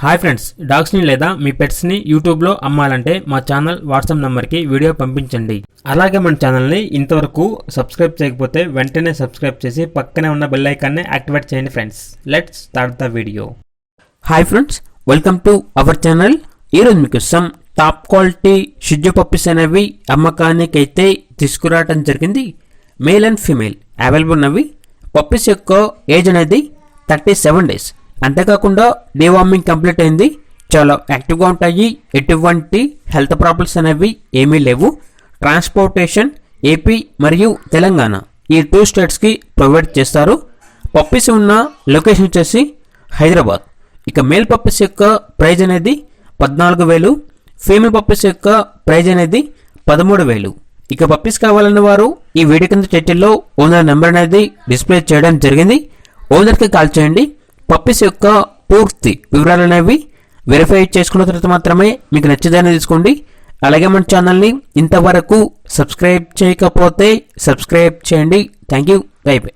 Hi friends, డాగ్స్ని లేదా మీ పెట్స్ని యూట్యూబ్లో అమ్మాలంటే మా ఛానల్ వాట్సాప్ నెంబర్కి వీడియో పంపించండి. అలాగే మన ఛానల్ని ఇంతవరకు సబ్స్క్రైబ్ చేయకపోతే వెంటనే సబ్స్క్రైబ్ చేసి పక్కనే ఉన్న బెల్ ఐకాన్ని యాక్టివేట్ చేయండి friends. Let's start the video. Hi friends, welcome to our channel. ఈరోజు మీకోసం టాప్ క్వాలిటీ షిడ్జు పప్పీస్ అనేవి అమ్మకానికి అయితే తీసుకురావడం జరిగింది. మేల్ అండ్ ఫీమేల్ అవైలబుల్ ఉన్నవి. పప్పీస్ యొక్క ఏజ్ అనేది 37 days. అంతేకాకుండా డీవార్మింగ్ కంప్లీట్ అయింది. చాలా యాక్టివ్గా ఉంటాయి. ఎటువంటి హెల్త్ ప్రాబ్లమ్స్ అనేవి ఏమీ లేవు. ట్రాన్స్పోర్టేషన్ ఏపీ మరియు తెలంగాణ ఈ 2 స్టేట్స్కి ప్రొవైడ్ చేస్తారు. పప్పీస్ ఉన్న లొకేషన్ వచ్చేసి హైదరాబాద్. ఇక మేల్ పప్పీస్ యొక్క ప్రైజ్ అనేది 14,000, ఫీమేల్ పప్పీస్ యొక్క ప్రైజ్ అనేది 13,000. ఇక పప్పీస్ కావాలన్న వారు ఈ వీడియో కింద టైటిల్లో ఓనర్ నెంబర్ అనేది డిస్ప్లే చేయడం జరిగింది. ఓనర్కి కాల్ చేయండి. పప్పీస్ యొక్క పూర్తి వివరాలు అనేవి వెరిఫై చేసుకున్న తర్వాత మాత్రమే మీకు నచ్చేదాన్ని తీసుకోండి. అలాగే మన ఛానల్ని ఇంతవరకు సబ్స్క్రైబ్ చేయకపోతే సబ్స్క్రైబ్ చేయండి. Thank you. By by.